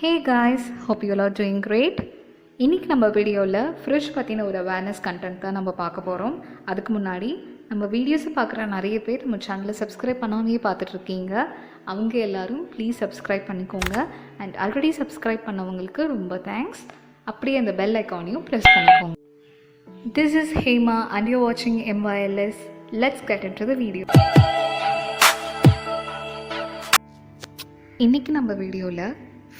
Hey guys, hope you all are doing great. இன்றைக்கி நம்ம வீடியோவில் ஃப்ரிட்ஜ் பற்றின ஒரு அவேர்னஸ் கண்டென்ட் தான் நம்ம பார்க்க போகிறோம். அதுக்கு முன்னாடி நம்ம வீடியோஸை பார்க்குற நிறைய பேர் நம்ம சேனலை சப்ஸ்கிரைப் பண்ணாமே பார்த்துட்ருக்கீங்க. அவங்க எல்லோரும் ப்ளீஸ் சப்ஸ்கிரைப் பண்ணிக்கோங்க. அண்ட் ஆல்ரெடி சப்ஸ்கிரைப் பண்ணவங்களுக்கு ரொம்ப தேங்க்ஸ். அப்படியே அந்த பெல் ஐக்கானையும் ப்ரெஸ் பண்ணிக்கோங்க. This is Hema and you're watching MYLS. Let's get into the video. இன்றைக்கி நம்ம வீடியோவில்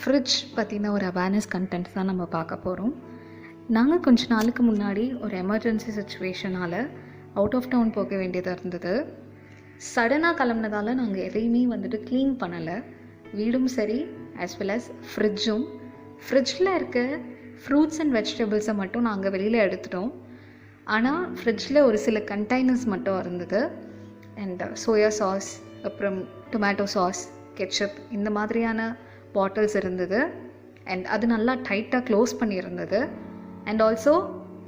ஃப்ரிட்ஜ் பற்றின ஒரு அவேர்னஸ் கண்டென்ட் தான் நம்ம பார்க்க போகிறோம். நாங்கள் கொஞ்ச நாளுக்கு முன்னாடி ஒரு எமர்ஜென்சி சுச்சுவேஷனால் அவுட் ஆஃப் டவுன் போக வேண்டியதாக இருந்தது. சடனாக கிளம்புனதால் நாங்கள் எதையுமே க்ளீன் பண்ணலை. வீடும் சரி ஆஸ் வெல் அஸ் ஃப்ரிட்ஜும். ஃப்ரிட்ஜில் இருக்க ஃப்ரூட்ஸ் அண்ட் வெஜிடபிள்ஸை மட்டும் நாங்கள் வெளியில் எடுத்துட்டோம். ஆனால் ஃப்ரிட்ஜில் ஒரு சில கண்டெய்னர்ஸ் மட்டும் இருந்தது. அண்ட் சோயா சாஸ், அப்புறம் டொமேட்டோ சாஸ், கெட்சப், இந்த மாதிரியான பாட்டில்ஸ் இருந்தது. அண்ட் அது நல்லா டைட்டாக க்ளோஸ் பண்ணியிருந்தது. அண்ட் ஆல்சோ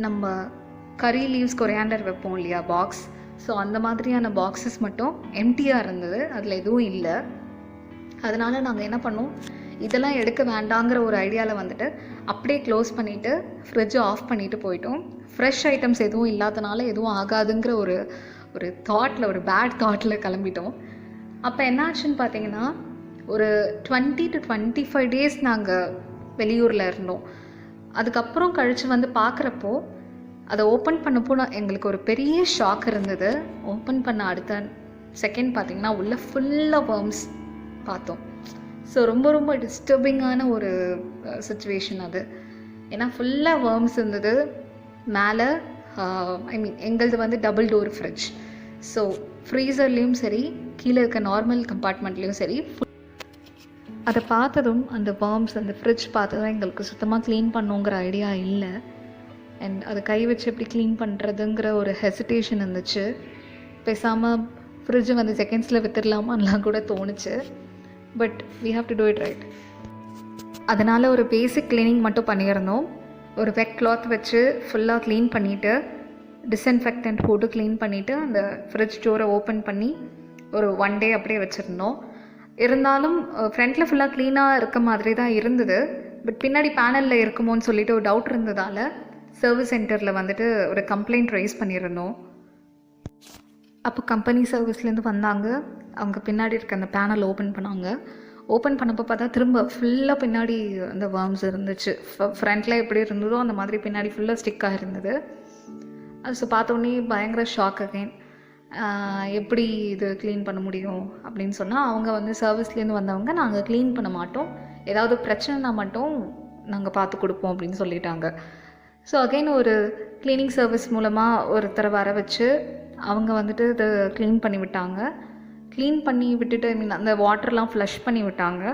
நம்ம கறி லீவ்ஸ், கொரியாண்டர் வைப்போம் இல்லையா பாக்ஸ், ஸோ அந்த மாதிரியான பாக்ஸஸ் மட்டும் எம்டியாக இருந்தது. அதில் எதுவும் இல்லை. அதனால் நாங்கள் என்ன பண்ணோம், இதெல்லாம் எடுக்க வேண்டாங்கிற ஒரு ஐடியாவில் அப்படியே க்ளோஸ் பண்ணிவிட்டு ஃப்ரிட்ஜை ஆஃப் பண்ணிவிட்டு போயிட்டோம். ஃப்ரெஷ் ஐட்டம்ஸ் எதுவும் இல்லாதனால எதுவும் ஆகாதுங்கிற ஒரு தாட்டில், ஒரு பேட் தாட்டில் கிளம்பிட்டோம். அப்போ என்னாச்சுன்னு பார்த்தீங்கன்னா, ஒரு 20 to 25 days நாங்கள் வெளியூரில் இருந்தோம். அதுக்கப்புறம் கழித்து பார்க்குறப்போ அதை ஓப்பன் பண்ணப்போ எங்களுக்கு ஒரு பெரிய ஷாக் இருந்தது. ஓப்பன் பண்ண அடுத்த செகண்ட் பார்த்திங்கன்னா உள்ளே ஃபுல்லாக வர்ம்ஸ் பார்த்தோம். ஸோ ரொம்ப டிஸ்டர்பிங்கான ஒரு சுச்சுவேஷன் அது. ஏன்னா ஃபுல்லாக வர்ம்ஸ் இருந்தது. மேலே எங்களது டபுள் டோர் ஃப்ரிட்ஜ். ஸோ ஃப்ரீசர்லேயும் சரி, கீழே இருக்க நார்மல் கம்பார்ட்மெண்ட்லேயும் சரி, அதை பார்த்ததும் அந்த வார்ம்ஸ், அந்த ஃப்ரிட்ஜ் பார்த்ததும் எங்களுக்கு சுத்தமாக க்ளீன் பண்ணுங்கிற ஐடியா இல்லை. அண்ட் அதை கை வச்சு எப்படி க்ளீன் பண்ணுறதுங்கிற ஒரு ஹெசிடேஷன் இருந்துச்சு. பேசாமல் ஃப்ரிட்ஜை செகண்ட்ஸில் விற்றுடலாமான்லாம் கூட தோணுச்சு. But we have to do it right. அதனால் ஒரு பேசிக் க்ளீனிங் மட்டும் பண்ணியிருந்தோம். ஒரு வெட் கிளாத் வச்சு ஃபுல்லாக க்ளீன் பண்ணிவிட்டு, டிஸ்இன்ஃபெக்டன்ட் போட்டு க்ளீன் பண்ணிவிட்டு, அந்த ஃப்ரிட்ஜ் டோரை ஓப்பன் பண்ணி ஒரு 1 day அப்படியே வச்சுருந்தோம். இருந்தாலும் ஃப்ரண்ட்டில் ஃபுல்லாக க்ளீனாக இருக்க மாதிரி தான் இருந்தது. பட் பின்னாடி பேனலில் இருக்குமோன்னு சொல்லிட்டு ஒரு டவுட் இருந்ததால் சர்வீஸ் சென்டரில் ஒரு கம்ப்ளைண்ட் ரைஸ் பண்ணியிருந்தோம். அப்போ கம்பெனி சர்வீஸ்லேருந்து வந்தாங்க. அவங்க பின்னாடி இருக்க அந்த பேனல் ஓப்பன் பண்ணாங்க. ஓப்பன் பண்ணப்போ பார்த்தா திரும்ப ஃபுல்லாக பின்னாடி அந்த வார்ம்ஸ் இருந்துச்சு. ஃப்ரண்ட்டில் எப்படி இருந்ததோ அந்த மாதிரி பின்னாடி ஃபுல்லாக ஸ்டிக்காக இருந்தது. அது ஸோ பார்த்தோன்னே பயங்கர ஷாக் அகைன். எப்படி இது க்ளீன் பண்ண முடியும் அப்படின்னு சொன்னால், அவங்க சர்வீஸ்லேருந்து வந்தவங்க, நாங்கள் க்ளீன் பண்ண மாட்டோம், ஏதாவது பிரச்சனைனா மட்டும் நாங்கள் பார்த்து கொடுப்போம் அப்படின்னு சொல்லிட்டாங்க. ஸோ அகைன் ஒரு க்ளீனிங் சர்வீஸ் மூலமாக ஒருத்தரை வர வச்சு அவங்க இதை க்ளீன் பண்ணி விட்டாங்க. க்ளீன் பண்ணி விட்டுட்டு அந்த வாட்டர்லாம் ஃப்ளஷ் பண்ணி விட்டாங்க.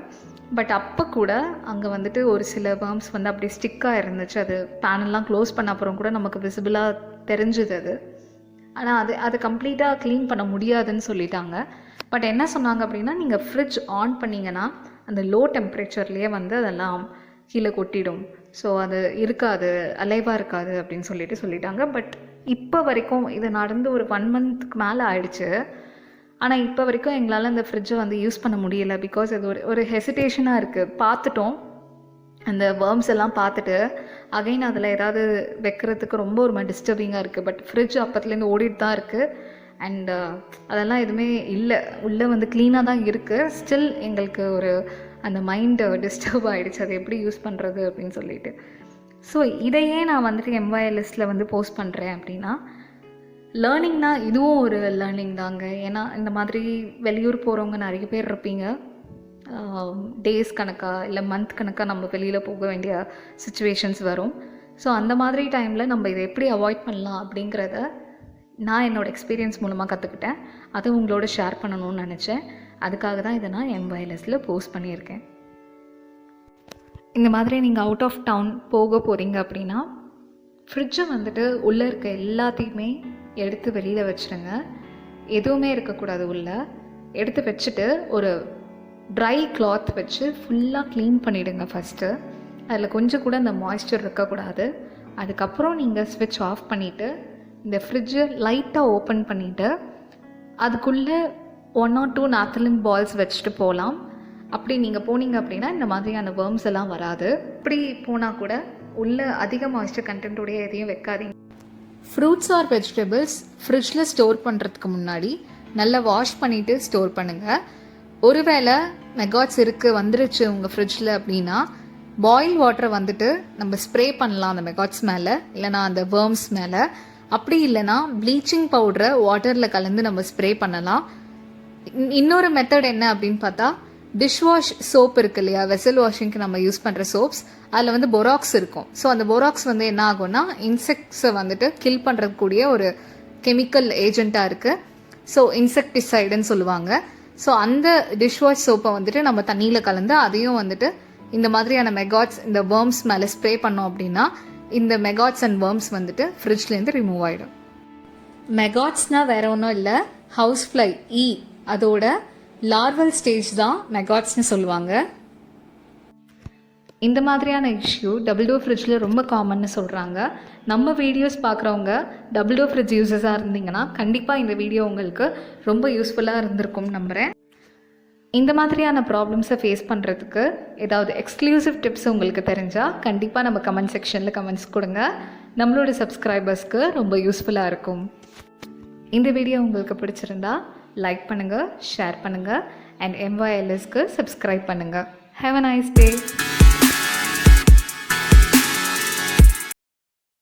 பட் அப்போ கூட அங்கே ஒரு சில வார்ம்ஸ் அப்படியே ஸ்டிக்காக இருந்துச்சு. அது பேனல்லாம் க்ளோஸ் பண்ண அப்புறம் கூட நமக்கு விசிபிளாக தெரிஞ்சுது அது. ஆனால் அது கம்ப்ளீட்டாக க்ளீன் பண்ண முடியாதுன்னு சொல்லிட்டாங்க. பட் என்ன சொன்னாங்க அப்படின்னா, நீங்கள் ஃப்ரிட்ஜ் ஆன் பண்ணிங்கன்னா அந்த லோ டெம்பரேச்சர்லேயே அதெல்லாம் கீழே கொட்டிடும். ஸோ அது இருக்காது, அலைவாக இருக்காது அப்படின்னு சொல்லிட்டாங்க. பட் இப்போ வரைக்கும் இது நடந்து ஒரு 1 monthக்கு மேலே ஆயிடுச்சு. ஆனால் இப்போ வரைக்கும் எங்களால் அந்த ஃப்ரிட்ஜை யூஸ் பண்ண முடியலை. பிகாஸ் அது ஒரு ஹெசிடேஷனாக இருக்குது. பார்த்துட்டோம், அந்த வேர்ம்ஸ் எல்லாம் பார்த்துட்டு அகைன் அதில் ஏதாவது வைக்கிறதுக்கு ரொம்ப ஒரு மாதிரி டிஸ்டர்பிங்காக இருக்குது. பட் ஃப்ரிட்ஜ் அப்பத்துலேருந்து ஓடிட்டு தான் இருக்குது. அண்ட் அதெல்லாம் எதுவுமே இல்லை, உள்ளே க்ளீனாக தான் இருக்குது. ஸ்டில் எங்களுக்கு அந்த மைண்டு டிஸ்டர்ப் ஆகிடுச்சு, அதை எப்படி யூஸ் பண்ணுறது அப்படின்னு சொல்லிட்டு. ஸோ இதையே நான் MYLSல போஸ்ட் பண்ணுறேன் அப்படின்னா, லேர்னிங்னா இதுவும் ஒரு லேர்னிங் தாங்க. ஏன்னா இந்த மாதிரி வெளியூர் போகிறவங்க நிறைய பேர் இருப்பீங்க. டேஸ் கணக்காக இல்லை மந்த் கணக்காக நம்ம வெளியில் போக வேண்டிய சுச்சுவேஷன்ஸ் வரும். ஸோ அந்த மாதிரி டைமில் நம்ம இதை எப்படி அவாய்ட் பண்ணலாம் அப்படிங்கிறத நான் என்னோடய எக்ஸ்பீரியன்ஸ் மூலமாக கற்றுக்கிட்டேன். அதை உங்களோட ஷேர் பண்ணணும்னு நினச்சேன். அதுக்காக தான் இதை நான் MYLSல போஸ்ட் பண்ணியிருக்கேன். இந்த மாதிரி நீங்கள் அவுட் ஆஃப் டவுன் போக போகிறீங்க அப்படின்னா, ஃப்ரிட்ஜை உள்ளே இருக்க எல்லாத்தையுமே எடுத்து வெளியில் வச்சுருங்க. எதுவுமே இருக்கக்கூடாது. உள்ளே எடுத்து வச்சுட்டு ஒரு ட்ரை கிளாத் வச்சு ஃபுல்லாக க்ளீன் பண்ணிவிடுங்க ஃபஸ்ட்டு. அதில் கொஞ்சம் கூட அந்த மாய்ஸ்சர் இருக்கக்கூடாது. அதுக்கப்புறம் நீங்கள் ஸ்விட்ச் ஆஃப் பண்ணிவிட்டு இந்த ஃப்ரிட்ஜை லைட்டாக ஓப்பன் பண்ணிவிட்டு அதுக்குள்ளே 1 or 2 நாப்தலின் பால்ஸ் வச்சுட்டு போகலாம். அப்படி நீங்கள் போனீங்க அப்படின்னா இந்த மாதிரியான வேர்ம்ஸ் எல்லாம் வராது. இப்படி போனால் கூட உள்ள அதிக மாய்ஸ்சர் கண்டென்ட்டோடைய எதையும் வைக்காதீங்க. ஃப்ரூட்ஸ் ஆர் வெஜிடபிள்ஸ் ஃப்ரிட்ஜில் ஸ்டோர் பண்ணுறதுக்கு முன்னாடி நல்லா வாஷ் பண்ணிவிட்டு ஸ்டோர் பண்ணுங்கள். ஒருவேளை மெகாட்ஸ் வந்துருச்சு உங்கள் ஃப்ரிட்ஜில் அப்படின்னா பாயில் வாட்டரை வந்துட்டு நம்ம ஸ்ப்ரே பண்ணலாம் அந்த மெகாட்ஸ் மேலே, இல்லைனா அந்த வேர்ம்ஸ் மேலே. அப்படி இல்லைனா ப்ளீச்சிங் பவுடரை வாட்டரில் கலந்து நம்ம ஸ்ப்ரே பண்ணலாம். இன்னொரு மெத்தட் என்ன அப்படின்னு பார்த்தா, டிஷ் வாஷ் சோப் இருக்கு இல்லையா, வெசல் வாஷிங்க்கு நம்ம யூஸ் பண்ணுற சோப்ஸ், அதில் பொராக்ஸ் இருக்கும். ஸோ அந்த பொராக்ஸ் என்ன ஆகும்னா இன்செக்ட்ஸை கில் பண்ணுறக்கூடிய ஒரு கெமிக்கல் ஏஜெண்ட்டாக இருக்குது. ஸோ இன்செக்டிசைடுன்னு சொல்லுவாங்க. ஸோ அந்த டிஷ் வாஷ் சோப்பை நம்ம தண்ணியில் கலந்து அதையும் இந்த மாதிரியான மெகாட்ஸ் இந்த வேர்ம்ஸ் மேலே ஸ்ப்ரே பண்ணோம் அப்படின்னா இந்த மெகாட்ஸ் அண்ட் வேர்ம்ஸ் ஃப்ரிட்ஜ்லேருந்து ரிமூவ் ஆகிடும். மெகாட்ஸ்னால் வேற ஒன்றும் இல்லை, ஹவுஸ் ஃப்ளை அதோட லார்வல் ஸ்டேஜ் தான் மெகாட்ஸ்னு சொல்லுவாங்க. இந்த மாதிரியான இஷ்யூ டபுள் டோர் ஃப்ரிட்ஜில் ரொம்ப காமன்னு சொல்கிறாங்க. நம்ம வீடியோஸ் பார்க்குறவங்க டபுள் டோர் ஃப்ரிட்ஜ் யூசர்ஸாக இருந்தீங்கன்னா கண்டிப்பாக இந்த வீடியோ உங்களுக்கு ரொம்ப யூஸ்ஃபுல்லாக இருந்திருக்கும்னு நம்புகிறேன். இந்த மாதிரியான ப்ராப்ளம்ஸை ஃபேஸ் பண்ணுறதுக்கு ஏதாவது எக்ஸ்க்ளூசிவ் டிப்ஸ் உங்களுக்கு தெரிஞ்சால் கண்டிப்பாக நம்ம கமெண்ட் செக்ஷனில் கமெண்ட்ஸ் கொடுங்க. நம்மளோட சப்ஸ்கிரைபர்ஸ்க்கு ரொம்ப யூஸ்ஃபுல்லாக இருக்கும். இந்த வீடியோ உங்களுக்கு பிடிச்சிருந்தா லைக் பண்ணுங்கள், ஷேர் பண்ணுங்கள் அண்ட் MYLSக்கு சப்ஸ்கிரைப் பண்ணுங்கள். Have a nice day.